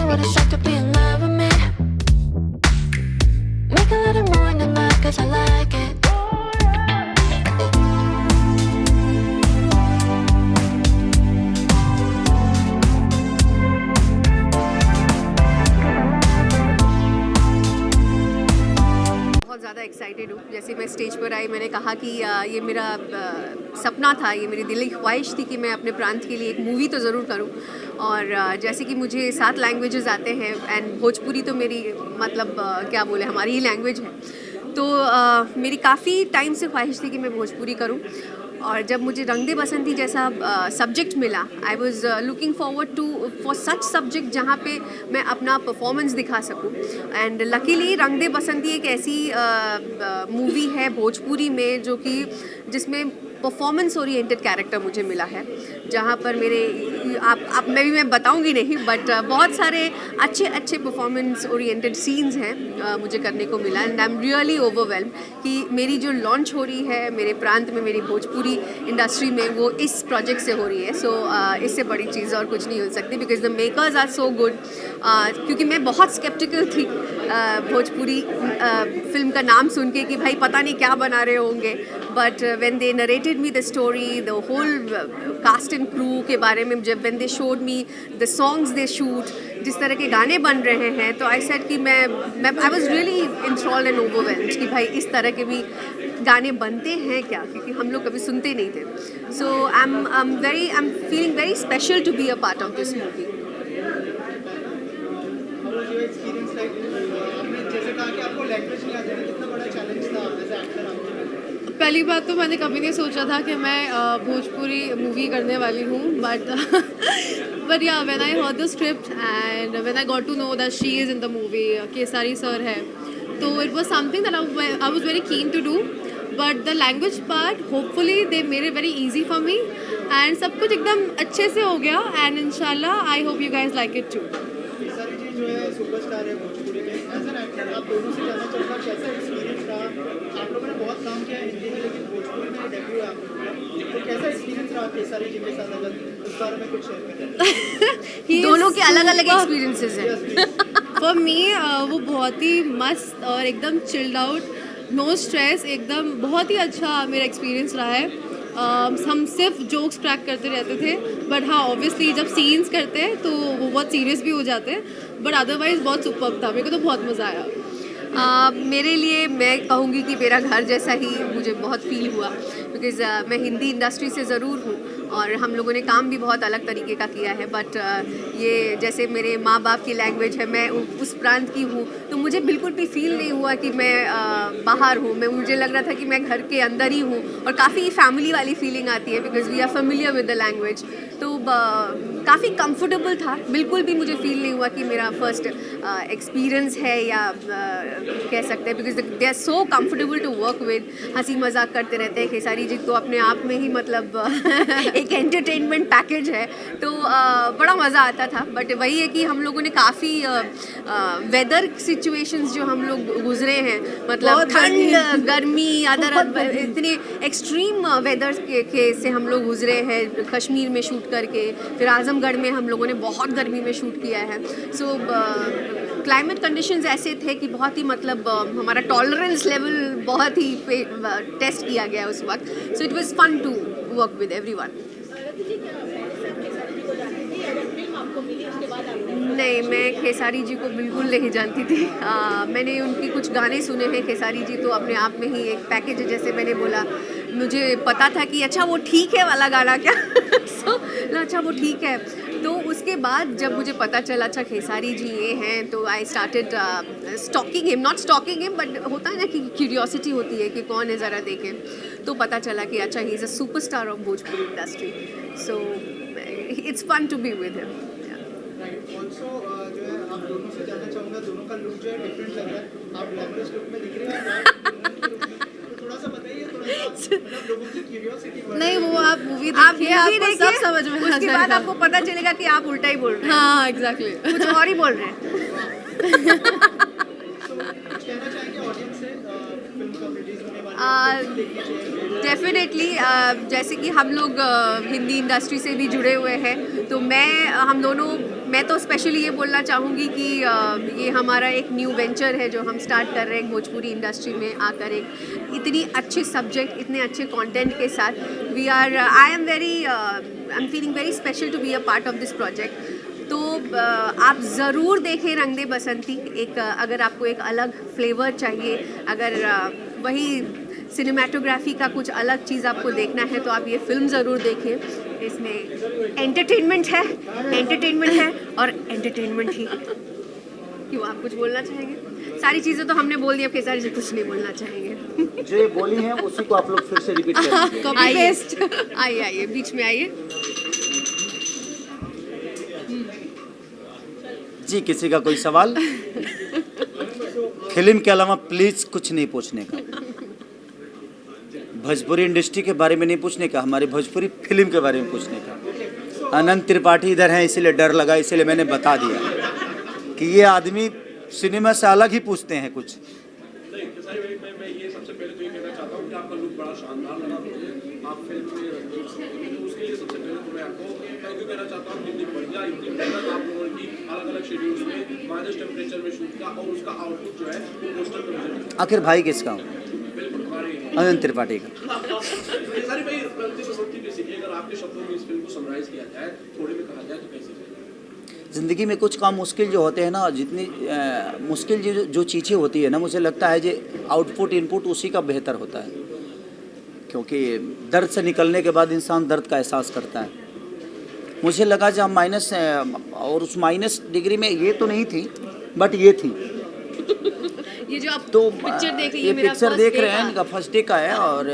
what it's like to be in love with me. Make a little more than love, cause I like it. बहुत ज़्यादा excited हूँ। जैसे मैं stage पर आई, मैंने कहा कि ये मेरा सपना था, ये मेरी दिली ख्वाहिश थी कि मैं अपने प्रांत के लिए एक मूवी तो ज़रूर करूँ। और जैसे कि मुझे 7 लैंग्वेजेस आते हैं एंड भोजपुरी तो मेरी मतलब क्या बोले, हमारी ही लैंग्वेज है। तो मेरी काफ़ी टाइम से ख्वाहिश थी कि मैं भोजपुरी करूँ। और जब मुझे रंग दे बसंती जैसा सब्जेक्ट मिला, I was looking forward to for such subject जहाँ पे मैं अपना परफॉर्मेंस दिखा सकूँ। एंड लकीली रंग दे बसंती एक ऐसी मूवी है भोजपुरी में जो कि जिसमें परफॉर्मेंस ओरिएंटेड कैरेक्टर मुझे मिला है, जहाँ पर मेरे आप मैं बताऊंगी नहीं, बट बहुत सारे अच्छे परफॉर्मेंस ओरिएंटेड सीन्स हैं मुझे करने को मिला। And I am really overwhelm कि मेरी जो लॉन्च हो रही है मेरे प्रांत में, मेरी भोजपुरी इंडस्ट्री में, वो इस प्रोजेक्ट से हो रही है। सो इससे बड़ी चीज़ और कुछ नहीं हो सकती, because the makers are so good. क्योंकि मैं बहुत स्केप्टिकल थी भोजपुरी फिल्म का नाम सुन के कि भाई पता नहीं क्या बना रहे होंगे, but when they narrated me the story, the whole cast and crew के बारे में, जब when they showed me the songs they shoot, जिस तरह के गाने बन रहे हैं, तो आई सेड कि मैं I was really enthralled and overwhelmed कि भाई इस तरह के भी गाने बनते हैं क्या, क्योंकि हम लोग कभी सुनते नहीं थे। So I am feeling very special to be a part of this movie. पहली बात तो मैंने कभी नहीं सोचा था कि मैं भोजपुरी मूवी करने वाली हूँ, but yeah when I heard the script and when I got to know that she is in the movie, Kesari sir है, तो it was something that I was very keen to do. But the language part hopefully they made it very easy for me and सब कुछ एकदम अच्छे से हो गया and इंशाल्लाह I hope you guys like it too. Kesari ji जो है सुपरस्टार है भोजपुरी में, एज एन एक्टर आप दोनों से जानना चाहूँगा कैसा एक्सपीरियंस रहा। आप लोगों ने बहुत काम किया हिंदी में, लेकिन भोजपुरी में डेब्यू है आप लोगों का, तो कैसा एक्सपीरियंस रहा केसारी जी के साथ, अगर उस बारे में कुछ शेयर करें। दोनों के अलग अलग एक्सपीरियंसेस हैं। फॉर मी वो बहुत ही मस्त और एकदम चिल्ड आउट, नो स्ट्रेस, एकदम बहुत ही अच्छा मेरा एक्सपीरियंस रहा है। हम सिर्फ जोक्स क्रैक करते रहते थे, बट हाँ ऑब्वियसली जब सीन्स करते हैं तो वो बहुत सीरियस भी हो जाते हैं, बट अदरवाइज़ बहुत सुपर्ब था, मेरे को तो बहुत मज़ा आया। मेरे लिए मैं कहूँगी कि मेरा घर जैसा ही मुझे बहुत फील हुआ, बिकॉज़ मैं हिंदी इंडस्ट्री से ज़रूर हूँ और हम लोगों ने काम भी बहुत अलग तरीके का किया है, बट ये जैसे मेरे माँ बाप की लैंग्वेज है, मैं उस प्रांत की हूँ, तो मुझे बिल्कुल भी फील नहीं हुआ कि मैं बाहर हूँ। मुझे लग रहा था कि मैं घर के अंदर ही हूँ और काफ़ी फैमिली वाली फीलिंग आती है, because we are familiar with the language. तो काफ़ी कंफर्टेबल था, बिल्कुल भी मुझे फील नहीं हुआ कि मेरा फर्स्ट एक्सपीरियंस है या कह सकते हैं, because they are so comfortable to work with, हंसी मजाक करते रहते हैं। खेसारी जी तो अपने आप में ही मतलब एक एंटरटेनमेंट पैकेज है, तो बड़ा मज़ा आता था। बट वही है कि हम लोगों ने काफ़ी वेदर सिचुएशंस जो हम लोग गुजरे हैं, मतलब ठंड गर्मी अदर इतने एक्सट्रीम वेदर के से हम लोग गुजरे हैं। कश्मीर में शूट करके, फिर आजमगढ़ में हम लोगों ने बहुत गर्मी में शूट किया है। सो क्लाइमेट कंडीशंस ऐसे थे कि बहुत ही मतलब हमारा टॉलरेंस लेवल बहुत ही टेस्ट किया गया उस वक्त। So it was fun to work with everyone. नहीं, मैं खेसारी जी को बिल्कुल नहीं जानती थी। मैंने उनकी कुछ गाने सुने हैं। खेसारी जी तो अपने आप में ही एक पैकेज है, जैसे मैंने बोला, मुझे पता था कि अच्छा वो ठीक है वाला गाना क्या अच्छा वो ठीक है। तो उसके बाद जब मुझे पता चला अच्छा खेसारी जी ये हैं, तो I started stalking him, not stalking him, but होता है ना कि क्यूरियोसिटी होती है कि कौन है, ज़रा देखें। तो पता चला कि अच्छा ही is a superstar of Bhojpuri industry. So it's fun to be with him. Also जो है आप दोनों से जानना चाहूँगा, दोनों का लुक जो है डिफरेंट लग रहा है। आप ग्लैमरस लुक में दिख रहे हैं, तो थोड़ा सा बताइए, मतलब लोगों की क्यूरियोसिटी बढ़ नहीं, वो आप मूवी आप देखिए, आपको सब समझ में आ उसके बाद जाएगा। आपको पता चलेगा कि आप उल्टा ही बोल रहे हैं। हाँ एग्जैक्टली, कुछ और ही बोल रहे हैं। कुछ कहना चाहेंगे ऑडियंस से फिल्म का रिलीज होने वाली है? डेफिनेटली जैसे कि हम लोग हिंदी इंडस्ट्री से भी जुड़े हुए हैं, तो हम दोनों मैं तो स्पेशली ये बोलना चाहूँगी कि ये हमारा एक न्यू वेंचर है जो हम स्टार्ट कर रहे हैं भोजपुरी इंडस्ट्री में आकर, एक इतनी अच्छे सब्जेक्ट, इतने अच्छे कंटेंट के साथ I am feeling very special to be a part of this project. तो आप ज़रूर देखें रंग दे बसंती। एक अगर आपको एक अलग फ्लेवर चाहिए, अगर वही सिनेमाटोग्राफी का कुछ अलग चीज़ आपको देखना है तो आप ये फिल्म ज़रूर देखें। इसमें एंटरटेनमेंट है और एंटरटेनमेंट ही। क्यों, आप कुछ बोलना चाहेंगे? सारी चीज़ें तो हमने बोल दी, अब केसारी जी कुछ नहीं बोलना चाहेंगे। जो ये बोली है उसी को आप लोग फिर से रिपीट करेंगे। Copy paste. आइए बीच में आइए जी, किसी का कोई सवाल? फिल्म के अलावा प्लीज कुछ नहीं पूछने का, भोजपुरी इंडस्ट्री के बारे में नहीं पूछने का, हमारी भोजपुरी फिल्म के बारे में पूछने का। अनंत त्रिपाठी इधर हैं इसलिए डर लगा, इसलिए मैंने बता दिया कि ये आदमी सिनेमा से अलग ही पूछते हैं कुछ। मैं ये सबसे पहले तो ये कहना चाहता हूँ कि आपका लुक बड़ा शानदार लगा मुझे, आप फिल्म में रणदीप सिंह हैं, तो उसके लिए सबसे पहले तो मैं आपको थैंक यू कहना चाहता हूँ। इतनी बढ़िया, इतनी मेहनत आप लोगों की अलग अलग शेड्यूल्स में माइनस टेम्परेचर में शूट का, और उसका आउटपुट जो है वो पोस्टर पर नजर आखिर भाई किसका हूँ? बिल्कुल हमारे अनंत त्रिपाठी का। सारी भाई रंग दे बसंती बेसिकली अगर आपके शब्दों में इस फिल्म को समराइज किया जाए, थोड़े में कहा जाए तो कैसे? ज़िंदगी में कुछ काम मुश्किल जो होते हैं ना, जितनी मुश्किल जो चीज़ें होती है ना, मुझे लगता है जो आउटपुट इनपुट उसी का बेहतर होता है, क्योंकि दर्द से निकलने के बाद इंसान दर्द का एहसास करता है। मुझे लगा जब माइनस, और उस माइनस डिग्री में ये तो नहीं थी बट ये थी। ये जो आप तो पिक्चर देख रही ये पिक्चर देख रहे हैं, इनका फर्स्ट डे का है, और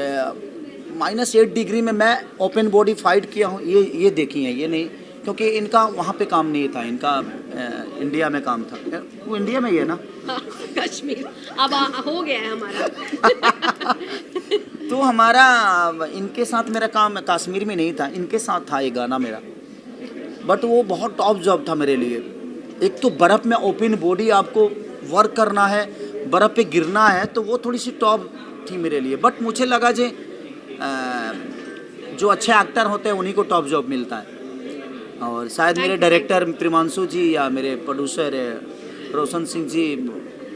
-8 डिग्री में मैं ओपन बॉडी फाइट किया हूँ, ये देखी है, ये नहीं, क्योंकि इनका वहाँ पे काम नहीं था, इनका इंडिया में काम था। वो इंडिया में ही है ना? कश्मीर अब हो गया है हमारा। तो हमारा इनके साथ मेरा काम कश्मीर में नहीं था, इनके साथ था ये गाना मेरा, बट वो बहुत टॉप जॉब था मेरे लिए। एक तो बर्फ़ में ओपन बॉडी आपको वर्क करना है, बर्फ़ पे गिरना है, तो वो थोड़ी सी टॉप थी मेरे लिए। बट मुझे लगा जो अच्छे एक्टर होते हैं उन्हीं को टॉप जॉब मिलता है, और शायद मेरे डायरेक्टर प्रिमांशु जी या मेरे प्रोड्यूसर रोशन सिंह जी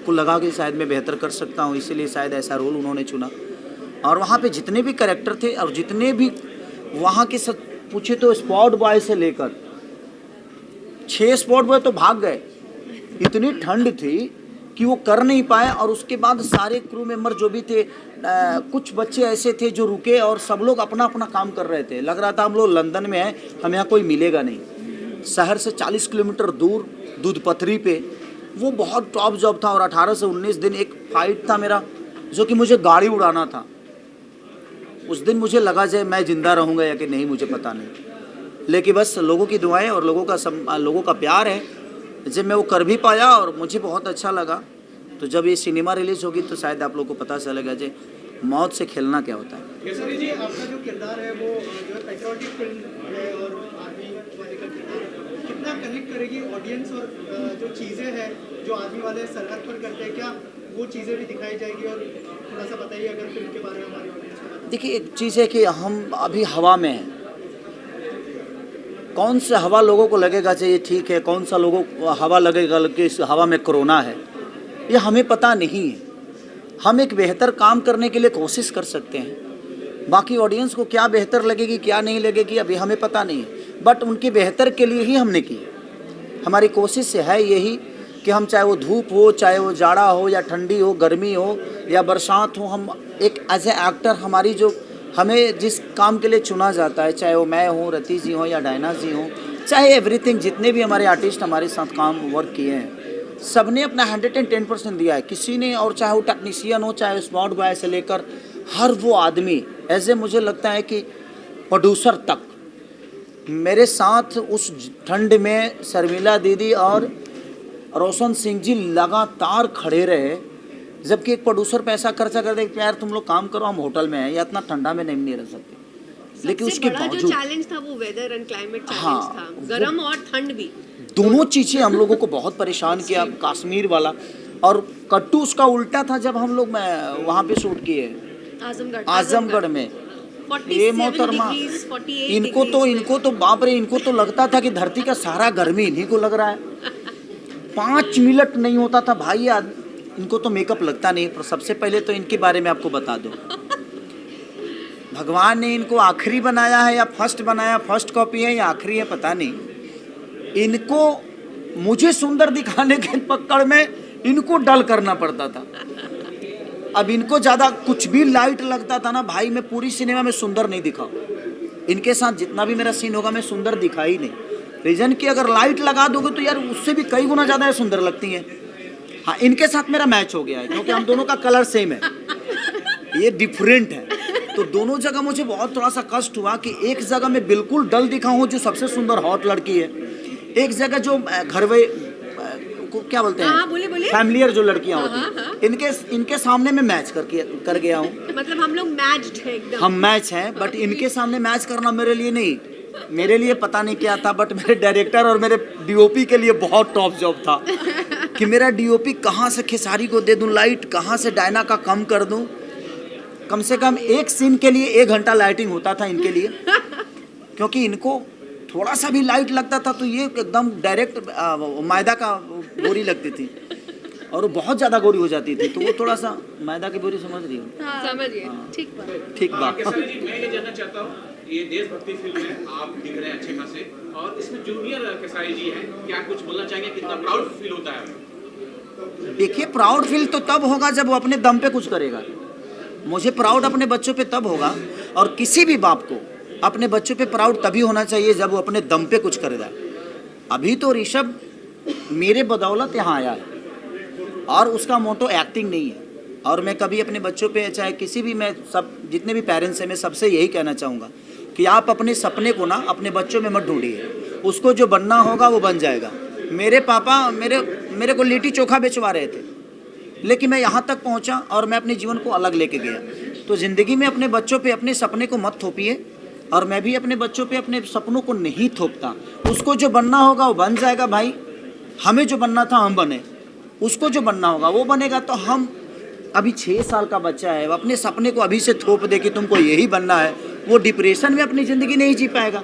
को लगा कि शायद मैं बेहतर कर सकता हूँ, इसीलिए शायद ऐसा रोल उन्होंने चुना। और वहाँ पे जितने भी कैरेक्टर थे और जितने भी वहाँ के सब पूछे तो स्पॉट बॉय से लेकर 6 स्पॉट बॉय तो भाग गए, इतनी ठंड थी कि वो कर नहीं पाए। और उसके बाद सारे क्रू मेंबर जो भी थे, कुछ बच्चे ऐसे थे जो रुके और सब लोग अपना अपना काम कर रहे थे। लग रहा था हम लोग लंदन में हैं, हमें यहाँ कोई मिलेगा नहीं। शहर से 40 किलोमीटर दूर दूध पथरी पे, वो बहुत टॉप जॉब था। और 18 से 19 दिन एक फाइट था मेरा, जो कि मुझे गाड़ी उड़ाना था। उस दिन मुझे लगा जाए मैं ज़िंदा रहूँगा या कि नहीं, मुझे पता नहीं, लेकिन बस लोगों की दुआएं और लोगों का प्यार है, जब मैं वो कर भी पाया और मुझे बहुत अच्छा लगा। तो जब ये सिनेमा रिलीज़ होगी तो शायद आप लोगों को पता चलेगा जो मौत से खेलना क्या होता है। केसरी जी, आपका जो किरदार है वो जो है पैट्रियोटिक फिल्म है, और आर्मी वाले का किरदार कितना कनेक्ट करेगी ऑडियंस, और जो चीज़ें हैं जो आर्मी वाले सरहद पर करते हैं, क्या वो चीज़ें भी दिखाई जाएगी? और थोड़ा सा बताइए अगर फिल्म के बारे में हमारी ऑडियंस को। देखिए, एक चीज़ है कि हम अभी हवा में हैं, कौन सा हवा लोगों को लगेगा चाहिए ठीक है, कौन सा लोगों को हवा लगेगा कि इस हवा में कोरोना है, ये हमें पता नहीं है। हम एक बेहतर काम करने के लिए कोशिश कर सकते हैं, बाकी ऑडियंस को क्या बेहतर लगेगी क्या नहीं लगेगी अभी हमें पता नहीं है, बट उनके बेहतर के लिए ही हमने की। हमारी कोशिश है यही कि हम, चाहे वो धूप हो, चाहे वो जाड़ा हो या ठंडी हो, गर्मी हो या बरसात हो, हम एक एज ए एक्टर हमारी जो हमें जिस काम के लिए चुना जाता है, चाहे वो मैं हूँ, रति जी हो या डायना जी हो, चाहे एवरीथिंग, जितने भी हमारे आर्टिस्ट हमारे साथ काम वर्क किए हैं, सब ने अपना 110% दिया है किसी ने। और चाहे वो टेक्नीशियन हो, चाहे स्पॉट बॉय से लेकर हर वो आदमी, ऐसे मुझे लगता है कि प्रोड्यूसर तक मेरे साथ उस ठंड में शर्मिला दीदी और रोशन सिंह जी लगातार खड़े रहे। जबकि एक प्रोड्यूसर पैसा खर्चा कर दे, यार तुम लोग काम करो, हम होटल में हैं या इतना ठंडा में नहीं रह सकते, लेकिन उसके बावजूद जो चैलेंज था वो वेदर एंड क्लाइमेट चैलेंज था, गर्म और ठंड भी, दोनों चीज़ें हम लोगों को बहुत परेशान किया। कश्मीर वाला और कट्टू उसका उल्टा था जब हम लोग वहाँ पे शूट किए आजमगढ़ में, ये मोहतरमा, इनको तो बाप रे, इनको तो लगता था कि धरती का सारा गर्मी इन्हीं को लग रहा है। 5 मिनट नहीं होता था भाई यार, इनको तो मेकअप लगता नहीं। पर सबसे पहले तो इनके बारे में आपको बता दूं, भगवान ने इनको आखिरी बनाया है या फर्स्ट बनाया, फर्स्ट कॉपी है या आखिरी है पता नहीं। इनको मुझे सुंदर दिखाने के पकड़ में इनको डल करना पड़ता था। अब इनको ज़्यादा कुछ भी लाइट लगता था ना भाई, मैं पूरी सिनेमा में सुंदर नहीं दिखाऊं। इनके साथ जितना भी मेरा सीन होगा मैं सुंदर दिखा ही नहीं। रीज़न कि अगर लाइट लगा दोगे तो यार उससे भी कई गुना ज़्यादा सुंदर लगती हैं। हाँ, इनके साथ मेरा मैच हो गया है क्योंकि हम दोनों का कलर सेम है, ये डिफरेंट है। तो दोनों जगह मुझे बहुत थोड़ा सा कष्ट हुआ कि एक जगह मैं बिल्कुल डल दिखाऊँ जो सबसे सुंदर हॉट लड़की है, एक जगह जो घरवे को क्या बोलते हैं, फैमिलियर जो लड़कियां होती हैं, इनके सामने मैं मैच कर गया हूँ। मतलब हम लोग मैच्ड हैं एकदम। हम मैच हैं, बट इनके सामने मैच करना मेरे लिए नहीं, मेरे लिए पता नहीं क्या था, बट मेरे डायरेक्टर और मेरे डीओपी के लिए बहुत टॉप जॉब था कि मेरा डीओपी कहाँ से खेसारी को दे दूँ लाइट, कहाँ से डायना का कम कर दूँ। कम से कम एक सीन के लिए 1 घंटा लाइटिंग होता था इनके लिए, क्योंकि इनको थोड़ा सा भी लाइट लगता था तो ये एकदम डायरेक्ट मैदा का बोरी लगती थी और वो बहुत ज़्यादा गोरी हो जाती थी, तो वो थोड़ा सा मैदा की बोरी समझ रही हो। हाँ, समझिए। ठीक बात। केसरी जी, मैं ये जानना चाहता हूँ, ये देशभक्ति फिल्म है, आप दिख रहे हैं अच्छे खासे, और इसमें जूनियर केसरी जी हैं, क्या कुछ बोलना चाहेंगे, कितना प्राउड फील होता है? देखिए, प्राउड फील तो तब होगा जब वो अपने दम पे कुछ करेगा। मुझे प्राउड अपने बच्चों पे तब होगा, और किसी भी बाप को अपने बच्चों पे प्राउड तभी होना चाहिए जब वो अपने दम पे कुछ करेगा। अभी तो ऋषभ मेरे बदौलत यहाँ आया है और उसका मोटो एक्टिंग नहीं है, और मैं कभी अपने बच्चों पे चाहे किसी भी, मैं सब जितने भी पेरेंट्स हैं मैं सबसे यही कहना चाहूँगा कि आप अपने सपने को ना अपने बच्चों में मत ढूंढिए, उसको जो बनना होगा वो बन जाएगा। मेरे पापा मेरे को लिट्टी चोखा बेचवा रहे थे, लेकिन मैं यहाँ तक पहुँचा और मैं अपने जीवन को अलग लेके गया। तो ज़िंदगी में अपने बच्चों पे अपने सपने को मत थोपिए, और मैं भी अपने बच्चों पे अपने सपनों को नहीं थोपता। उसको जो बनना होगा वो बन जाएगा भाई, हमें जो बनना था हम बने, उसको जो बनना होगा वो बनेगा। तो हम अभी 6 साल का बच्चा है, वो अपने सपने को अभी से थोप दे कि तुमको यही बनना है, वो डिप्रेशन में अपनी ज़िंदगी नहीं जी पाएगा।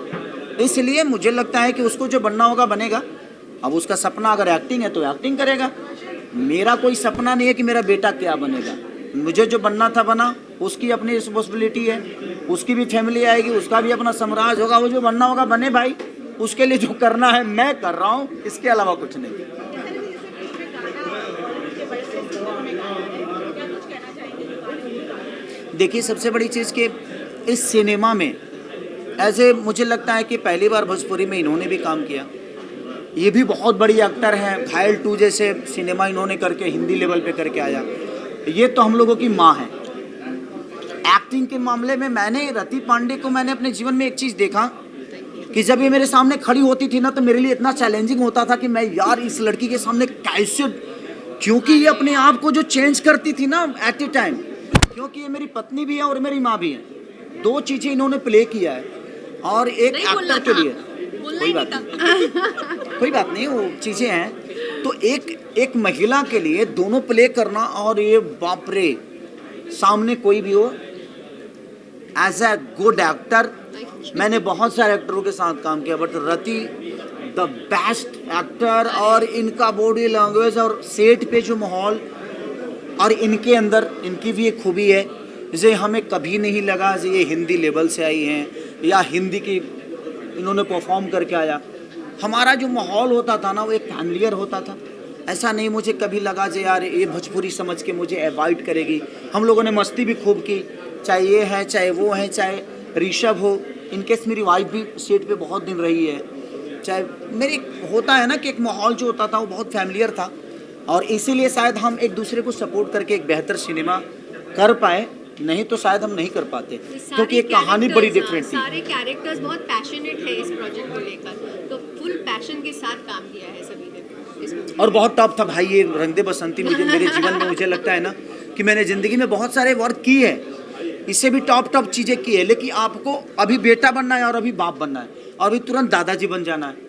इसलिए मुझे लगता है कि उसको जो बनना होगा बनेगा। अब उसका सपना अगर एक्टिंग है तो एक्टिंग करेगा। मेरा कोई सपना नहीं है कि मेरा बेटा क्या बनेगा, मुझे जो बनना था बना, उसकी अपनी रिस्पॉन्सिबिलिटी है, उसकी भी फैमिली आएगी, उसका भी अपना साम्राज्य होगा, वो जो बनना होगा बने भाई। उसके लिए जो करना है मैं कर रहा हूँ, इसके अलावा कुछ नहीं। देखिए, सबसे बड़ी चीज़ कि इस सिनेमा में ऐसे मुझे लगता है कि पहली बार भोजपुरी में इन्होंने भी काम किया। ये भी बहुत बड़ी एक्टर हैं, घायल 2 जैसे सिनेमा इन्होंने करके हिंदी लेवल पे करके आया। ये तो हम लोगों की माँ है। एक्टिंग के मामले में मैंने रति पांडे को, मैंने अपने जीवन में एक चीज़ देखा कि जब ये मेरे सामने खड़ी होती थी ना तो मेरे लिए इतना चैलेंजिंग होता था कि मैं यार इस लड़की के सामने कैसे, क्योंकि ये अपने आप को जो चेंज करती थी ना एट ए टाइम, क्योंकि ये मेरी पत्नी भी है और मेरी माँ भी है, 2 चीज़ें इन्होंने प्ले किया है। और एक एक्टर के लिए कोई बात नहीं, वो चीज़ें हैं। तो एक महिला के लिए दोनों प्ले करना, और ये बाप रे, सामने कोई भी हो, एज ए गुड एक्टर मैंने बहुत सारे एक्टरों के साथ काम किया, but Rati the best actor. और इनका बॉडी लैंग्वेज और सेट पे जो माहौल, और इनके अंदर इनकी भी एक खूबी है, जैसे हमें कभी नहीं लगा कि ये हिंदी लेवल से आई हैं या हिंदी की इन्होंने परफॉर्म करके आया। हमारा जो माहौल होता था ना वो एक फैमिलियर होता था। ऐसा नहीं मुझे कभी लगा कि यार ये भोजपुरी समझ के मुझे अवॉइड करेगी। हम लोगों ने मस्ती भी खूब की, चाहे ये है चाहे वो है, चाहे ऋषभ हो, इनकेस मेरी वाइफ भी सेट पे बहुत दिन रही है, चाहे मेरी होता है ना कि एक माहौल जो होता था वो बहुत फैमिलियर था। और इसीलिए शायद हम एक दूसरे को सपोर्ट करके एक बेहतर सिनेमा कर पाए, नहीं तो शायद हम नहीं कर पाते, क्योंकि एक कहानी बड़ी डिफरेंट थी। सारे कैरेक्टर्स बहुत पैशनेट है इस प्रोजेक्ट को लेकर, तो फुल पैशन के साथ काम किया है सभी ने। और बहुत टॉप था भाई ये रंग दे बसंती। मुझे मेरे जीवन में मुझे लगता है ना कि मैंने ज़िंदगी में बहुत सारे वर्क किए हैं, इससे भी टॉप चीज़ें की है, लेकिन आपको अभी बेटा बनना है और अभी बाप बनना है और अभी तुरंत दादाजी बन जाना है,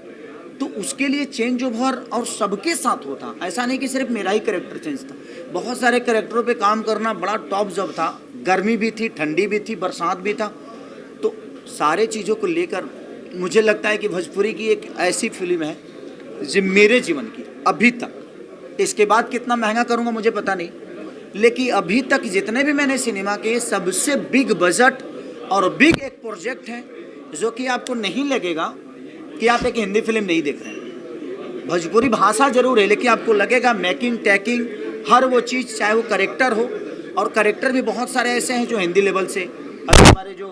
तो उसके लिए चेंज ओवर और सबके साथ होता। ऐसा नहीं कि सिर्फ मेरा ही कैरेक्टर चेंज था, बहुत सारे कैरेक्टरों पे काम करना बड़ा टॉप जॉब था। गर्मी भी थी, ठंडी भी थी, बरसात भी था, सारे चीज़ों को लेकर मुझे लगता है कि भोजपुरी की एक ऐसी फिल्म है जो मेरे जीवन की अभी तक, इसके बाद कितना महंगा करूँगा मुझे पता नहीं, लेकिन अभी तक जितने भी मैंने सिनेमा के सबसे बिग बजट और बिग एक प्रोजेक्ट है जो कि आपको नहीं लगेगा कि आप एक हिंदी फिल्म नहीं देख रहे हैं। भोजपुरी भाषा जरूर है, लेकिन आपको लगेगा मेकिंग टेकिंग हर वो चीज़, चाहे वो करेक्टर हो, और करेक्टर भी बहुत सारे ऐसे हैं जो हिंदी लेवल से, अभी हमारे जो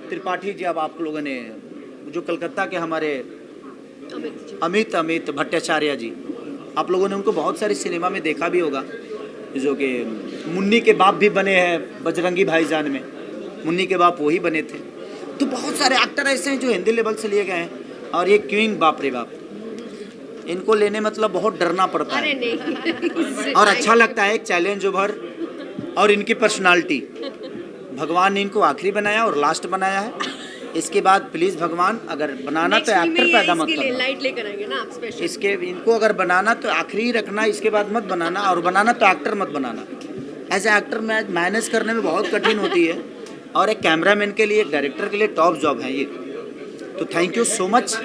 त्रिपाठी जी, अब आप लोगों ने जो कलकत्ता के हमारे अमित भट्टाचार्य जी, आप लोगों ने उनको बहुत सारे सिनेमा में देखा भी होगा, जो कि मुन्नी के बाप भी बने हैं बजरंगी भाईजान में, मुन्नी के बाप वही बने थे। तो बहुत सारे एक्टर ऐसे हैं जो हिंदी लेवल से लिए गए हैं, और ये क्वीन बाप रे बाप, इनको लेने मतलब बहुत डरना पड़ता है। नहीं और अच्छा लगता है, एक चैलेंज ओवर, और इनकी पर्सनालिटी, भगवान ने इनको आखिरी बनाया और लास्ट बनाया है। इसके बाद प्लीज़ भगवान, अगर बनाना तो एक्टर पैदा मत करना, लाइट लेकर आएंगे ना आप स्पेशल। इसके इनको अगर बनाना तो आखिरी ही रखना, इसके बाद मत बनाना, और बनाना तो एक्टर मत बनाना। एज ए एक्टर मैनेज करने में बहुत कठिन होती है, और एक कैमरामैन के लिए, एक डायरेक्टर के लिए टॉप जॉब है ये। तो थैंक यू सो मच।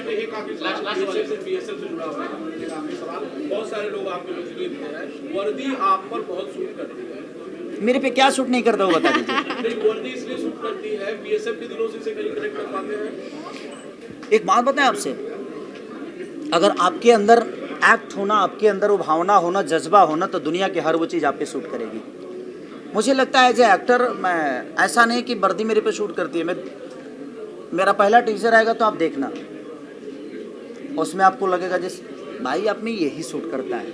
बहुत सारे लोग आपके वर्दी आप पर बहुत सूट करती है। मेरे पे क्या शूट नहीं करता वो बता दीजिए। नहीं, वर्दी इसलिए सूट करती है, बीएसएफ के दिनों से इसे कहीं कनेक्ट कर पाते हैं। एक बात बताएं आपसे, अगर आपके अंदर एक्ट होना, आपके अंदर वो भावना होना, जज्बा होना, तो दुनिया की हर वो चीज़ आप पे शूट करेगी। मुझे लगता है एज ए एक्टर, मैं ऐसा नहीं कि वर्दी मेरे पे शूट करती है। मेरा पहला टीजर आएगा तो आप देखना, उसमें आपको लगेगा जिस भाई आप में यही शूट करता है।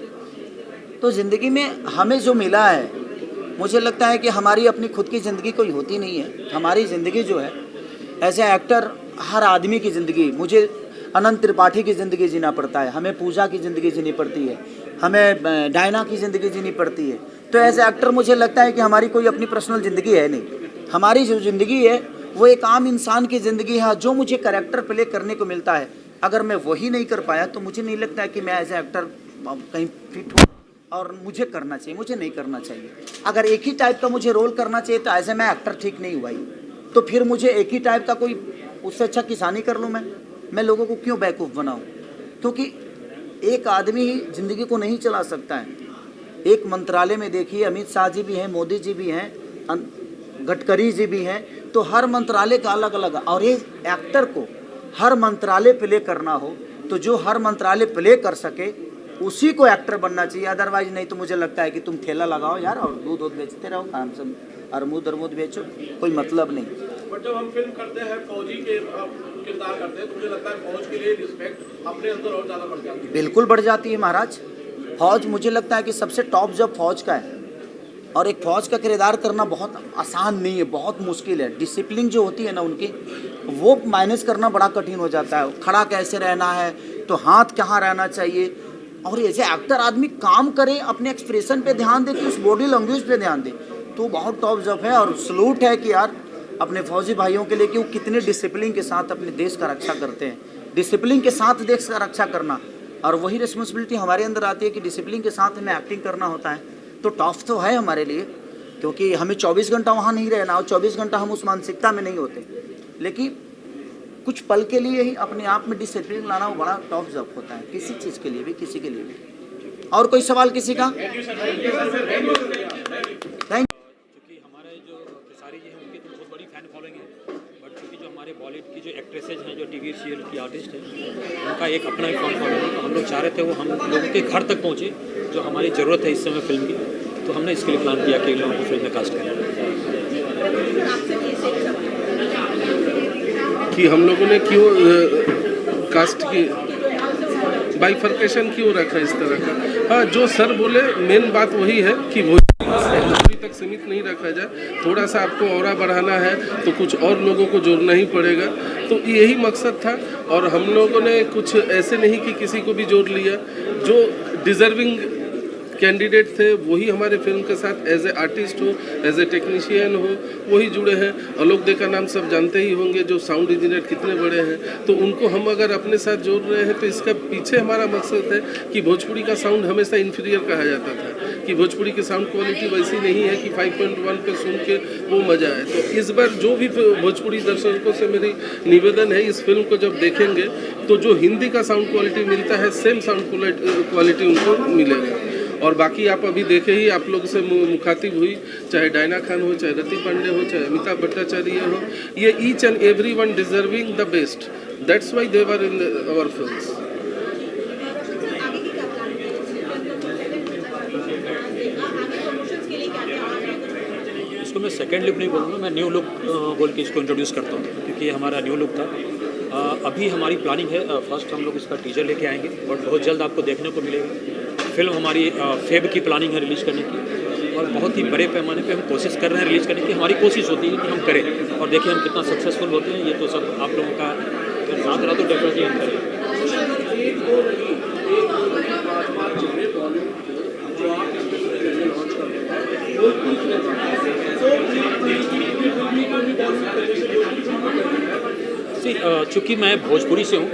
तो ज़िंदगी में हमें जो मिला है, मुझे लगता है कि हमारी अपनी खुद की ज़िंदगी कोई होती नहीं है। हमारी ज़िंदगी जो है एज ए एक्टर, हर आदमी की ज़िंदगी, मुझे अनंत त्रिपाठी की ज़िंदगी जीना पड़ता है, हमें पूजा की ज़िंदगी जीनी पड़ती है, हमें डायना की ज़िंदगी जीनी पड़ती है। तो एज ए एक्टर मुझे लगता है कि हमारी कोई अपनी पर्सनल ज़िंदगी है नहीं। हमारी जो ज़िंदगी है वो एक आम इंसान की ज़िंदगी है। जो मुझे कैरेक्टर प्ले करने को मिलता है, अगर मैं वही नहीं कर पाया तो मुझे नहीं लगता है कि मैं एज ए एक्टर कहीं फिट हूँ और मुझे करना चाहिए, मुझे नहीं करना चाहिए। अगर एक ही टाइप का मुझे रोल करना चाहिए तो एज ए मैं एक्टर ठीक नहीं हुआ ही, तो फिर मुझे एक ही टाइप का कोई, उससे अच्छा किसानी कर लूँ मैं लोगों को क्यों बेवकूफ़ बनाऊँ? क्योंकि एक आदमी ही ज़िंदगी को नहीं चला सकता है। एक मंत्रालय में देखिए, अमित शाह जी भी हैं, मोदी जी भी हैं, गडकरी जी भी हैं, तो हर मंत्रालय का अलग अलग। और ये एक्टर को हर मंत्रालय प्ले करना हो तो जो हर मंत्रालय प्ले कर सके उसी को एक्टर बनना चाहिए। अदरवाइज नहीं तो मुझे लगता है कि तुम ठेला लगाओ यार और दूध बेचते रहो, काम से अरमूद बेचो, कोई मतलब नहीं। बट जब हम फिल्म करते हैं, फौजी के किरदार करते हैं, तो मुझे लगता है फौज के लिए रिस्पेक्ट अपने अंदर और ज़्यादा बढ़ जाती है। बिल्कुल बढ़ जाती है महाराज। फौज, मुझे लगता है कि सबसे टॉप जॉब फौज का है, और एक फौज का किरदार करना बहुत आसान नहीं है, बहुत मुश्किल है। डिसिप्लिन जो होती है ना उनकी, वो मैनेज करना बड़ा कठिन हो जाता है। खड़ा कैसे रहना है, तो हाथ कहाँ रहना चाहिए, और ऐसे एक्टर आदमी काम करे, अपने एक्सप्रेशन पे ध्यान दे, कि उस बॉडी लैंग्वेज पे ध्यान दे, तो बहुत टॉप जॉब है। और सलूट है कि यार अपने फौजी भाइयों के लिए कि वो कितने डिसिप्लिन के साथ अपने देश का रक्षा करते हैं। डिसिप्लिन के साथ देश का रक्षा करना, और वही रिस्पॉन्सिबिलिटी हमारे अंदर आती है कि डिसिप्लिन के साथ हमें एक्टिंग करना होता है। तो टफ तो है हमारे लिए, क्योंकि हमें 24 घंटा वहाँ नहीं रहना, और 24 घंटा हम उस मानसिकता में नहीं होते। लेकिन कुछ पल के लिए ही अपने आप में डिसिप्लिन लाना वो बड़ा टफ जॉब होता है, किसी चीज़ के लिए भी, किसी के लिए भी। और कोई सवाल किसी का? थैंक। क्योंकि हमारे जो खेसारी जी हैं उनकी तो बहुत बड़ी फ़ैन फॉलोइंग है, बट क्योंकि जो हमारे बॉलीवुड की जो एक्ट्रेसेज हैं, जो टीवी सीरियल की आर्टिस्ट हैं, उनका एक अपना ही फ़ैन फॉलोइंग है। तो हम लोग चाह रहे थे वो हम लोगों के घर तक पहुँचे, जो हमारी ज़रूरत है इस समय फिल्म की। तो हमने इसके लिए प्लान किया कि लोगों को फिल्म में कास्ट करें। कि हम लोगों ने क्यों कास्ट की बाइफर्केशन क्यों रखा इस तरह का। हाँ, जो सर बोले मेन बात वही है कि भोजपुरी तक सीमित नहीं रखा जाए। थोड़ा सा आपको और बढ़ाना है तो कुछ और लोगों को जोड़ना ही पड़ेगा। तो यही मकसद था, और हम लोगों ने कुछ ऐसे नहीं कि किसी को भी जोड़ लिया। जो डिज़र्विंग कैंडिडेट थे वही हमारे फिल्म के साथ एज ए आर्टिस्ट हो, एज ए टेक्नीशियन हो, वही जुड़े हैं। आलोक दे का नाम सब जानते ही होंगे, जो साउंड इंजीनियर कितने बड़े हैं। तो उनको हम अगर अपने साथ जोड़ रहे हैं तो इसका पीछे हमारा मकसद है कि भोजपुरी का साउंड हमेशा इन्फीरियर कहा जाता था, कि भोजपुरी की साउंड क्वालिटी वैसी नहीं है कि 5.1 पे सुन के वो मज़ा आए। तो इस बार जो भी भोजपुरी दर्शकों से मेरी निवेदन है, इस फिल्म को जब देखेंगे तो जो हिंदी का साउंड क्वालिटी मिलता है सेम साउंड क्वालिटी उनको मिलेगा। और बाकी आप अभी देखे ही, आप लोग से मुखातिब हुई, चाहे डायना खान हो, चाहे रति पांडे हो, चाहे अमिताभ भट्टाचार्य हो, ये each and every one deserving the best, that's why they were in our films. इसको मैं सेकेंड लुक नहीं बोलूँगा, मैं न्यू लुक बोल के इसको इंट्रोड्यूस करता हूँ, क्योंकि ये हमारा न्यू लुक था। अभी हमारी प्लानिंग है, फर्स्ट हम लोग इसका टीजर लेके आएंगे और बहुत जल्द आपको देखने को मिलेगा। फिल्म हमारी फेब की प्लानिंग है रिलीज़ करने की, और बहुत ही बड़े पैमाने पे हम कोशिश कर रहे हैं रिलीज़ करने की। हमारी कोशिश होती है कि हम करें, और देखिए हम कितना सक्सेसफुल होते हैं। ये तो सब आप लोगों का साथ रहा तो डेफिनेटली हम करें। चूँकि मैं भोजपुरी से हूँ,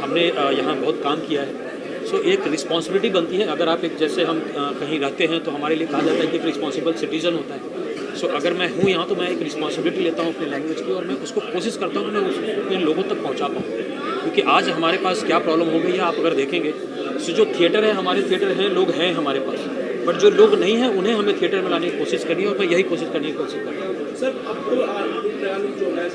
हमने यहाँ बहुत काम किया है, सो एक रिस्पॉन्सिबिलिटी बनती है। अगर आप एक जैसे हम कहीं रहते हैं तो हमारे लिए कहा जाता है कि एक रिस्पॉन्सिबल सिटीज़न होता है। सो अगर मैं हूँ यहाँ तो मैं एक रिस्पॉन्सिबिलिटी लेता हूँ अपनी लैंग्वेज की, और मैं उसको कोशिश करता हूँ मैं उसको इन लोगों तक पहुँचा पाऊँ। क्योंकि आज हमारे पास क्या प्रॉब्लम हो गई है, आप अगर देखेंगे सो जो थिएटर है, हमारे थिएटर हैं, लोग हैं हमारे पास, बट जो लोग नहीं हैं उन्हें हमें थिएटर में लाने की कोशिश करनी है, और मैं यही कोशिश करने की कोशिश कर रहा हूँ। सर अब तो जो है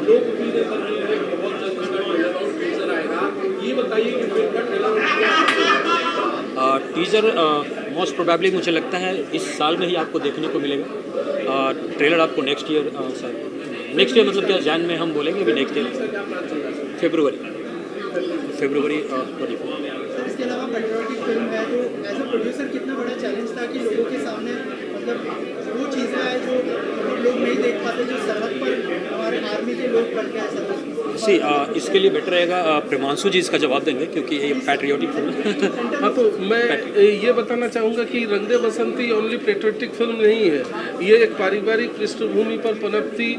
लोग उम्मीद कर रहे हैं बहुत जल्द इसका ट्रेलर और टीजर आएगा, ये बताइए कि फिल्म का टीजर मोस्ट प्रोबेबली मुझे लगता है इस साल में ही आपको देखने को मिलेगा। ट्रेलर आपको नेक्स्ट ईयर नेक्स्ट ईयर मतलब क्या, जैन में हम बोलेंगे, अभी नेक्स्ट ईयर फरवरी 24। इसके अलावा पेट्रियोटिक फिल्म है, तो एज अ प्रोड्यूसर कितना बड़ा चैलेंज था कि लोगों के सामने मतलब वो चीज़ें आए जो लोग नहीं देख पाते, जो सरहद पर हमारे आर्मी के लोग बढ़ के ऐसा इसके लिए बेटर रहेगा प्रिमांशु जी इसका जवाब देंगे, क्योंकि ये पैट्रियोटिक फिल्म है। हाँ, तो मैं ये बताना चाहूँगा कि रंग दे बसंती ओनली पेट्रियोटिक फिल्म नहीं है, ये एक पारिवारिक पृष्ठभूमि पर पनपती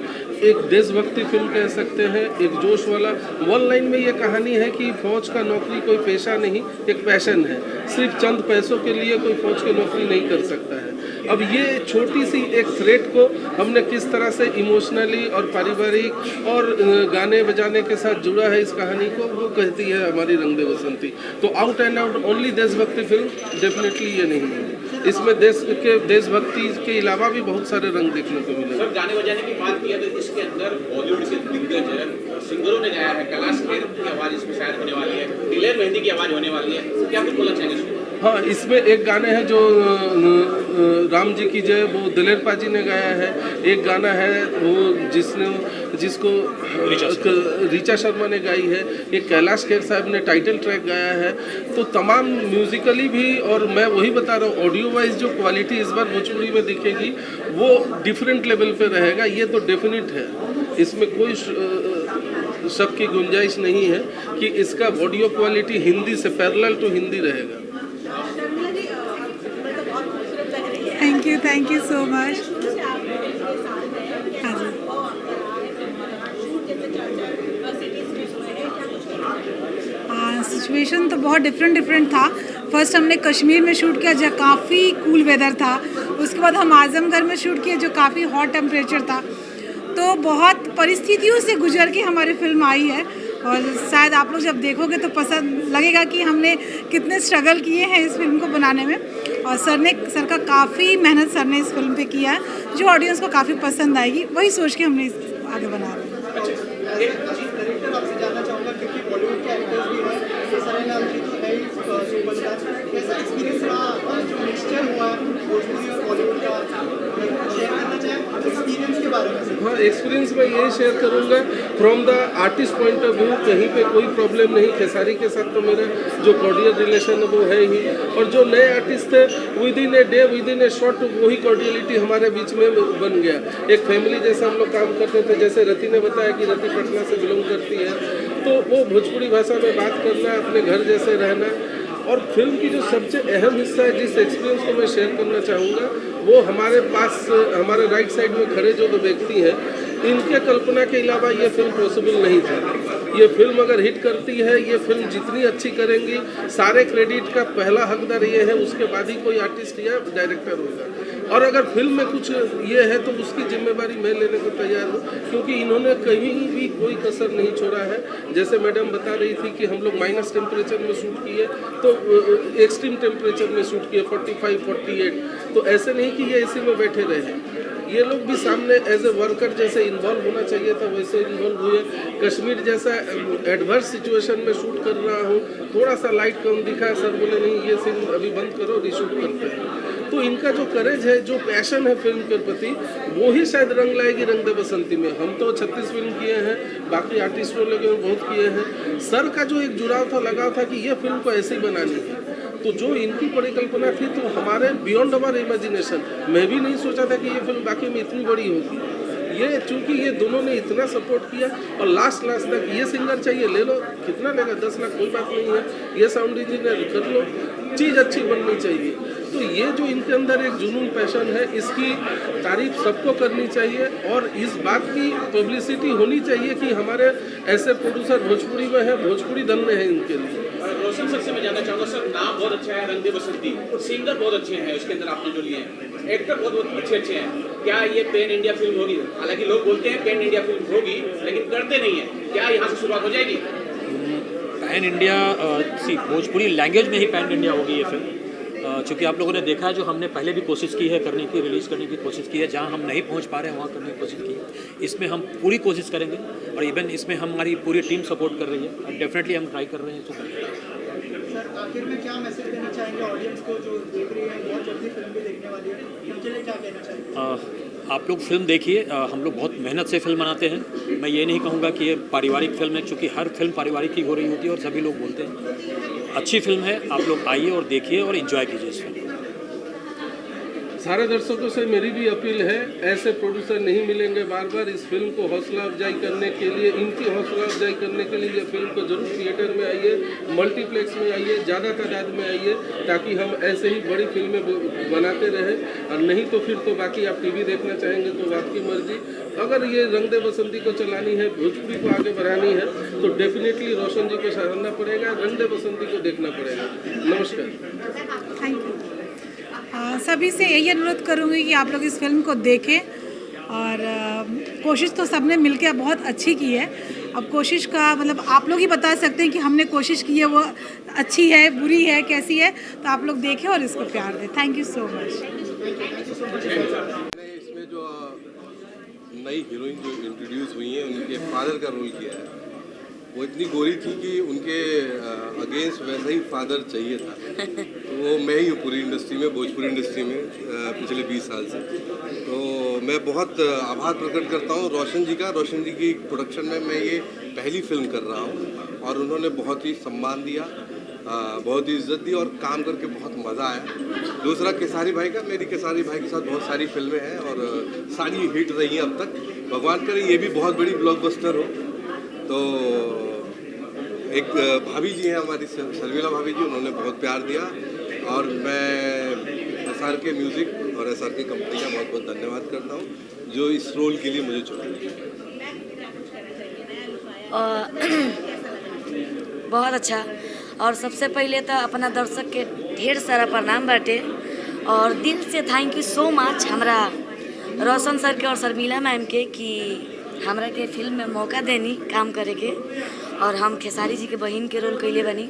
एक देशभक्ति फिल्म कह सकते हैं, एक जोश वाला। वन लाइन में ये कहानी है कि फौज का नौकरी कोई पेशा नहीं, एक पैशन है। सिर्फ चंद पैसों के लिए कोई फौज की नौकरी नहीं कर सकता है। अब ये छोटी सी एक थ्रेट को हमने किस तरह से इमोशनली और पारिवारिक और गाने बजाने के साथ जुड़ा है इस कहानी को, वो कहती है हमारी रंग दे बसंती। तो आउट एंड आउट ओनली देशभक्ति फिल्म डेफिनेटली ये नहीं है, इसमें देशभक्ति के अलावा भी बहुत सारे रंग देखने को मिले। सर गाने बजाने की बात की है तो इसके अंदर बॉलीवुड के दिग्गज सिंगरों ने गाया है, कैलाश खेर की आवाज़ इसमें शायद होने वाली है, दिलेर मेहंदी की आवाज़ होने वाली है, क्या कुछ बोलना चाहेंगे इसमें? हाँ, इसमें एक गाने हैं जो राम जी की जय, वो दिलेर पाजी ने गाया है। एक गाना है वो जिसको ऋचा शर्मा ने गाई है। एक कैलाश खेर साहब ने टाइटल ट्रैक गाया है। तो तमाम म्यूजिकली भी, और मैं वही बता रहा हूँ, ऑडियो वाइज जो क्वालिटी इस बार भोजपुरी में दिखेगी वो डिफरेंट लेवल पे रहेगा, ये तो डेफिनेट है। इसमें कोई शक की गुंजाइश नहीं है कि इसका ऑडियो क्वालिटी हिंदी से पैरेलल टू हिंदी रहेगा। Thank you so much. हाँ, सिचुएशन तो बहुत डिफरेंट था। फर्स्ट हमने कश्मीर में शूट किया जहाँ काफ़ी कूल वेदर था, उसके बाद हम आजमगढ़ में शूट किए जो काफ़ी हॉट टेम्परेचर था। तो बहुत परिस्थितियों से गुजर के हमारी फिल्म आई है, और शायद आप लोग जब देखोगे तो पसंद लगेगा कि हमने कितने स्ट्रगल किए हैं इस फिल्म को बनाने में। और सर का काफ़ी मेहनत सर ने इस फिल्म पे किया है, जो ऑडियंस को काफ़ी पसंद आएगी, वही सोच के हमने आगे बना रहे हैं। आपसे जानना चाहूँगा क्योंकि बॉलीवुड के एक्टर्स भी हैं, केसरी लाल जी तो है ही सुपरस्टार, कैसा एक्सपीरियंस रहा जो मिक्सचर हुआ भोजपुरी और बॉलीवुड का, शेयर करना चाहें एक्सपीरियंस के बारे में? हाँ, एक्सपीरियंस मैं ये शेयर करूँगा from the artist point of view. कहीं पे कोई प्रॉब्लम नहीं, खेसारी के साथ तो मेरा जो कॉर्डियल रिलेशन है वो है ही, और जो नए आर्टिस्ट थे with in a day, with in A short, वही कॉर्डियलिटी हमारे बीच में बन गया। एक फैमिली जैसा हम लोग काम करते थे। जैसे रति ने बताया कि रति पटना से बिलोंग करती है, तो वो भोजपुरी भाषा में बात करना, अपने घर जैसे रहना। और फिल्म की जो सबसे अहम हिस्सा है, जिस एक्सपीरियंस को मैं शेयर करना चाहूँगा, वो हमारे पास हमारे राइट साइड में खड़े जो दो व्यक्ति हैं, इनके कल्पना के अलावा ये फिल्म पॉसिबल नहीं था। ये फिल्म अगर हिट करती है, ये फिल्म जितनी अच्छी करेंगी, सारे क्रेडिट का पहला हकदार ये है, उसके बाद ही कोई आर्टिस्ट या डायरेक्टर होगा। और अगर फिल्म में कुछ ये है तो उसकी जिम्मेदारी मैं लेने को तैयार हूँ, क्योंकि इन्होंने कहीं भी कोई कसर नहीं छोड़ा है। जैसे मैडम बता रही थी कि हम लोग माइनस टेम्परेचर में शूट किए, तो एक्सट्रीम टेम्परेचर में शूट किए 45, 48, तो ऐसे नहीं कि ये इसी में बैठे रहे। ये लोग भी सामने एज ए वर्कर जैसे इन्वॉल्व होना चाहिए था, वैसे इन्वॉल्व हुए। कश्मीर जैसा एडवर्स सिचुएशन में शूट कर रहा हूँ, थोड़ा सा लाइट कम दिखा, सर बोले नहीं ये सीन अभी बंद करो, रीशूट करते हैं। तो इनका जो करेज है, जो पैशन है फिल्म के प्रति, वो ही शायद रंग लाएगी रंग दे बसंती में। हम तो 36 फिल्म किए हैं, बाकी आर्टिस्टों लोग बहुत किए हैं। सर का जो एक जुड़ाव था, लगाव था कि ये फिल्म को ऐसे ही बनानी है, तो जो इनकी परिकल्पना थी, तो हमारे बियॉन्ड अवर इमेजिनेशन, मैं भी नहीं सोचा था कि ये फिल्म बाकी में इतनी बड़ी होगी। ये चूंकि ये दोनों ने इतना सपोर्ट किया, और लास्ट तक ये सिंगर चाहिए ले लो, कितना लेगा 10 लाख कोई बात नहीं है, ये साउंड इंजीनियर कर लो, चीज़ अच्छी बननी चाहिए। तो ये जो इनके अंदर एक जुनून पैशन है, इसकी तारीफ सबको करनी चाहिए, और इस बात की पब्लिसिटी होनी चाहिए कि हमारे ऐसे प्रोड्यूसर भोजपुरी में है, भोजपुरी धन में है इनके लिए। रोशन सर से मैं जानना चाहूँगा, सर नाम बहुत अच्छा है, रंग दे बसंती, सिंगर बहुत अच्छे हैं उसके अंदर आपने जो लिए हैं, एक्टर बहुत अच्छे हैं। क्या ये पैन इंडिया फिल्म होगी? हालांकि लोग बोलते हैं पैन इंडिया फिल्म होगी, लेकिन करते नहीं है। क्या यहाँ से शुरुआत हो जाएगी? पैन इंडिया भोजपुरी लैंग्वेज में ही पैन इंडिया होगी ये फिल्म। चूँकि आप लोगों ने देखा है, जो हमने पहले भी कोशिश की है करने की, रिलीज़ करने की कोशिश की है, जहाँ हम नहीं पहुँच पा रहे हैं वहाँ करने की कोशिश की है। इसमें हम पूरी कोशिश करेंगे, और इवन इसमें हमारी पूरी टीम सपोर्ट कर रही है, और डेफिनेटली हम ट्राई कर रहे हैं इसको। सर आखिर में क्या मैसेज देना चाहेंगे ऑडियंस को जो देख रही है, बहुत जल्दी फिल्म भी देखने वाली है, उनके लिए क्या कहना चाहेंगे? आप लोग फिल्म देखिए, हम लोग बहुत मेहनत से फिल्म बनाते हैं। मैं ये नहीं कहूँगा कि ये पारिवारिक फिल्म है, क्योंकि हर फिल्म पारिवारिक ही हो रही होती है और सभी लोग बोलते हैं। अच्छी फिल्म है, आप लोग आइए और देखिए और एंजॉय कीजिए इस फिल्म। सारे दर्शकों से मेरी भी अपील है, ऐसे प्रोड्यूसर नहीं मिलेंगे बार बार। इस फिल्म को हौसला अफजाई करने के लिए, इनकी हौसला अफजाई करने के लिए ये फिल्म को जरूर थिएटर में आइए, मल्टीप्लेक्स में आइए, ज़्यादा तादाद में आइए, ताकि हम ऐसे ही बड़ी फिल्में बनाते रहें। और नहीं तो फिर तो बाकी आप टीवी देखना चाहेंगे तो आपकी मर्जी। अगर ये रंग दे बसंती को चलानी है, भोजपुरी को आगे बढ़ानी है, तो डेफिनेटली रोशन जी को सराहना पड़ेगा, रंग दे बसंती को देखना पड़ेगा। नमस्कार। Thank you. सभी से यही अनुरोध करूँगी कि आप लोग इस फिल्म को देखें, और कोशिश तो सबने मिलकर बहुत अच्छी की है। अब कोशिश का मतलब आप लोग ही बता सकते हैं कि हमने कोशिश की है वो अच्छी है, बुरी है, कैसी है, तो आप लोग देखें और इसको प्यार दें। Thank you so much. इसमें जो नई हीरोइन जो इंट्रोड्यूस हुई हैं, उनके फादर का रोल किया है। वो इतनी गोरी थी कि उनके अगेंस्ट वैसा ही फादर चाहिए था। तो वो मैं ही हूँ पूरी इंडस्ट्री में, भोजपुरी इंडस्ट्री में पिछले 20 साल से। तो मैं बहुत आभार प्रकट करता हूँ रोशन जी का। रोशन जी की प्रोडक्शन में मैं ये पहली फिल्म कर रहा हूँ, और उन्होंने बहुत ही सम्मान दिया, बहुत ही इज्जत दी, और काम करके बहुत मज़ा आया। दूसरा केसारी भाई का, मेरी केसारी भाई के साथ बहुत सारी फिल्में हैं और सारी हिट रही हैं अब तक। भगवान करे ये भी बहुत बड़ी ब्लॉकबस्टर हो। तो एक भाभी जी हैं हमारी, शर्मिला भाभी जी, उन्होंने बहुत प्यार दिया, और मैं SR के म्यूज़िक और SR के कंपनी का बहुत बहुत धन्यवाद करता हूँ जो इस रोल के लिए मुझे चुना। बहुत अच्छा। और सबसे पहले तो अपना दर्शक के ढेर सारा प्रणाम बाटे, और दिल से थैंक यू सो मच हमरा रोशन सर के और शर्मिला मैम के कि हमरा के फिल्म में मौका देनी काम करे के। और हम खेसारी जी के बहन के रोल कैले बनी,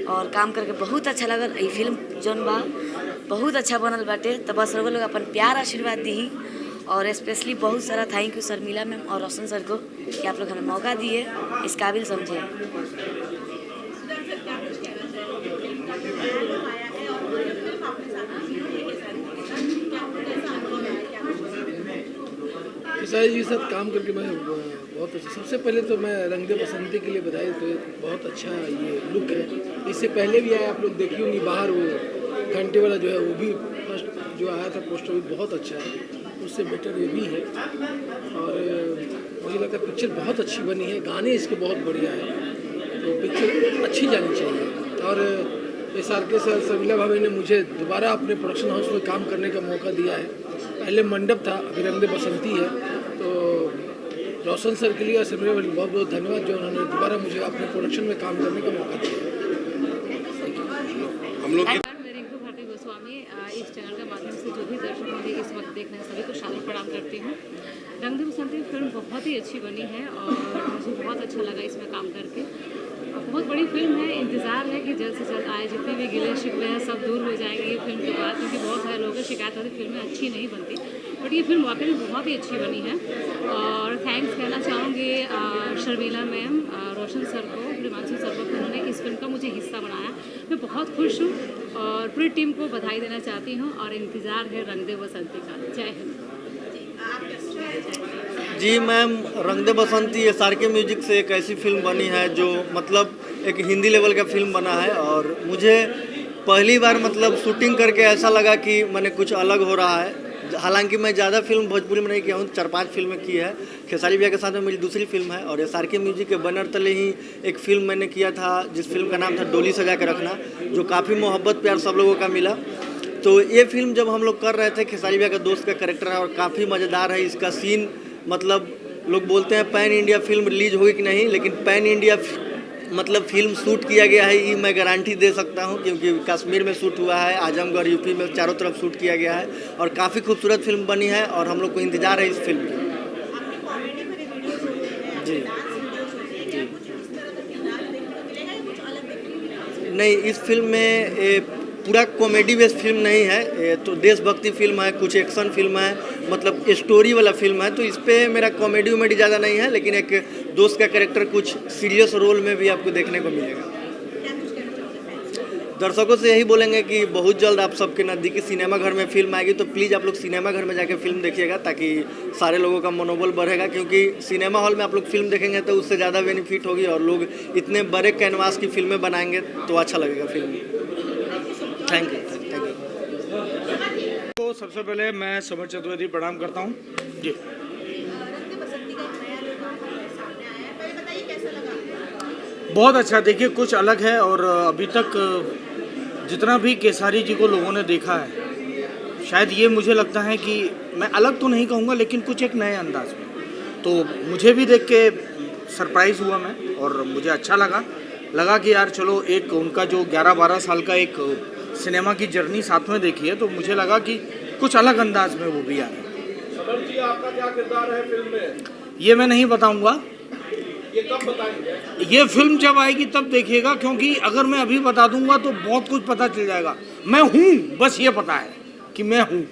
और काम करके बहुत अच्छा लगल। ये फिल्म जौन बा बहुत अच्छा बनल बाटे। तो बस लोग अपन प्यार आशीर्वाद दी, और स्पेशली बहुत सारा थैंक यू शर्मिला मैम और रोशन सर को कि आप लोग हमें मौका दिए, इस काबिल समझे। खेसारी जी के साथ काम करके मैं बहुत अच्छा। सबसे पहले तो मैं रंग दे बसंती के लिए बधाई। तो बहुत अच्छा ये लुक है। इससे पहले भी आया, आप लोग देखी होंगी बाहर, वो घंटे वाला जो है वो भी फर्स्ट जो आया था पोस्टर भी बहुत अच्छा है, उससे बेटर ये भी है। और मुझे लगता है पिक्चर बहुत अच्छी बनी है, गाने इसके बहुत बढ़िया हैं, तो पिक्चर अच्छी जानी चाहिए। और SR के शर्मिला भाभी ने मुझे दोबारा अपने प्रोडक्शन हाउस में काम करने का मौका दिया है। पहले मंडप था, अभी रंग दे बसंती है, तो रोशन सर के लिए और शर्मिला भाई बहुत बहुत धन्यवाद जो उन्होंने दोबारा मुझे अपने प्रोडक्शन में काम करने का मौका दिया। हम लोग मैं रिंकू भारती गोस्वामी इस चैनल के माध्यम से जो भी दर्शक मुझे इस वक्त देख रहे हैं सभी को शादी प्रणाम करती हूँ। रंग दे बसंती फिल्म बहुत ही अच्छी बनी है और मुझे बहुत अच्छा लगा इसमें काम करके। बहुत बड़ी फिल्म है, इंतज़ार है कि जल्द से जल्द आए, जितने भी गिले शिकवे हैं सब दूर हो जाएंगे ये फिल्म के बाद, क्योंकि बहुत सारे लोगों की शिकायत होती फिल्में अच्छी नहीं बनती, बट ये फिल्म वाकई में बहुत ही अच्छी बनी है। और थैंक्स कहना चाहूँगी शर्मिला मैम, रोशन सर को, प्रिमांशु सर को, उन्होंने इस फिल्म का मुझे हिस्सा बनाया। मैं बहुत खुश हूँ और पूरी टीम को बधाई देना चाहती हूँ और इंतज़ार है रंग दे बसंती का। जय हिंद। जी मैम, रंग दे बसंती SRK म्यूजिक से एक ऐसी फिल्म बनी है जो मतलब एक हिंदी लेवल का फिल्म बना है और मुझे पहली बार मतलब शूटिंग करके ऐसा लगा कि मैंने कुछ अलग हो रहा है। हालांकि मैं ज़्यादा फिल्म भोजपुरी में नहीं किया हूँ, 4-5 फिल्में की है। खेसारी भैया के साथ में मेरी दूसरी फिल्म है और SRK म्यूजिक के बैनर तले ही एक फ़िल्म मैंने किया था जिस फिल्म का नाम था डोली सजा के रखना, जो काफ़ी मोहब्बत प्यार सब लोगों का मिला। तो ये फिल्म जब हम लोग कर रहे थे, खेसारी भैया का दोस्त का कैरेक्टर है और काफ़ी मज़ेदार है। इसका सीन मतलब लोग बोलते हैं पैन इंडिया फिल्म रिलीज होगी कि नहीं, लेकिन पैन इंडिया मतलब फिल्म शूट किया गया है ये मैं गारंटी दे सकता हूं, क्योंकि कश्मीर में शूट हुआ है, आजमगढ़ यूपी में चारों तरफ शूट किया गया है और काफ़ी खूबसूरत फिल्म बनी है और हम लोग को इंतज़ार है इस फिल्म की। जी नहीं, इस फिल्म में पूरा कॉमेडी बेस्ड फिल्म नहीं है, तो देशभक्ति फिल्म है, कुछ एक्शन फिल्म है, मतलब स्टोरी वाला फिल्म है। तो इस पर मेरा कॉमेडी वॉमेडी ज़्यादा नहीं है, लेकिन एक दोस्त का कैरेक्टर कुछ सीरियस रोल में भी आपको देखने को मिलेगा। दर्शकों से यही बोलेंगे कि बहुत जल्द आप सबके नज़दीकी सिनेमा घर में फिल्म आएगी, तो प्लीज़ आप लोग सिनेमा घर में जाके फिल्म देखिएगा ताकि सारे लोगों का मनोबल बढ़ेगा, क्योंकि सिनेमा हॉल में आप लोग फिल्म देखेंगे तो उससे ज़्यादा बेनिफिट होगी और लोग इतने बड़े कैनवास की फिल्में बनाएंगे तो अच्छा लगेगा फिल्म। Thank you. तो सबसे पहले मैं समर चतुर्वेदी प्रणाम करता हूँ जी। बहुत अच्छा, देखिए कुछ अलग है और अभी तक जितना भी केसारी जी को लोगों ने देखा है, शायद ये मुझे लगता है कि मैं अलग तो नहीं कहूँगा लेकिन कुछ एक नए अंदाज में, तो मुझे भी देख के सरप्राइज़ हुआ मैं और मुझे अच्छा लगा कि यार चलो एक उनका जो 11-12 साल का एक सिनेमा की जर्नी साथ में देखी है, तो मुझे लगा कि कुछ अलग अंदाज में वो भी आ रहे हैं। समर जी, आपका क्या किरदार है फिल्म में? ये मैं नहीं बताऊंगा, ये कब बताएंगे? ये फिल्म जब आएगी तब देखिएगा, क्योंकि अगर मैं अभी बता दूंगा तो बहुत कुछ पता चल जाएगा। मैं हूँ, बस ये पता है कि मैं हूँ।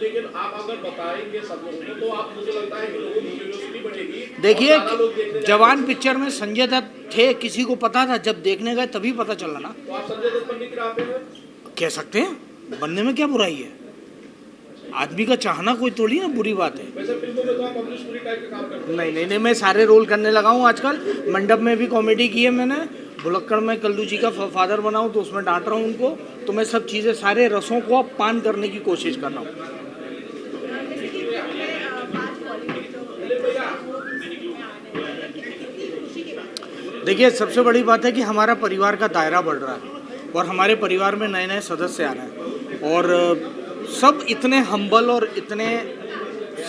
लेकिन आप अगर बताएंगे सब लोगों को तो आप, मुझे लगता है कि लोगों की क्यूरियोसिटी बढ़ेगी। देखिए जवान पिक्चर में संजय दत्त थे, किसी को पता था, जब देखने गए तभी पता चला ना। तो आप संजय दत्त बनने की राह पे हैं? कह सकते हैं, बनने में क्या बुराई है, आदमी का चाहना कोई थोड़ी ना बुरी बात है। वैसे फिल्मों में तो आप पब्लिसिटी टाइप का काम करते हैं। नहीं, मैं सारे रोल करने लगा हूँ आजकल। मंडप में भी कॉमेडी की है मैंने, भुलक्कड़ में कल्लू जी का फादर बना हूँ तो उसमें डांट रहा हूँ उनको, तो मैं सब चीज़ें सारे रसों को अब पान करने की कोशिश कर रहा हूँ। देखिए सबसे बड़ी बात है कि हमारा परिवार का दायरा बढ़ रहा है और हमारे परिवार में नए नए सदस्य आ रहे हैं और सब इतने हम्बल और इतने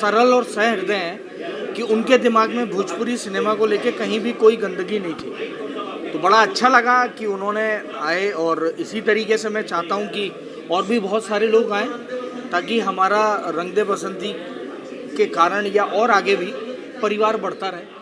सरल और सहृदय हैं कि उनके दिमाग में भोजपुरी सिनेमा को लेके कहीं भी कोई गंदगी नहीं थी। तो बड़ा अच्छा लगा कि उन्होंने आए और इसी तरीके से मैं चाहता हूं कि और भी बहुत सारे लोग आएँ ताकि हमारा रंग दे बसंती के कारण या और आगे भी परिवार बढ़ता रहे।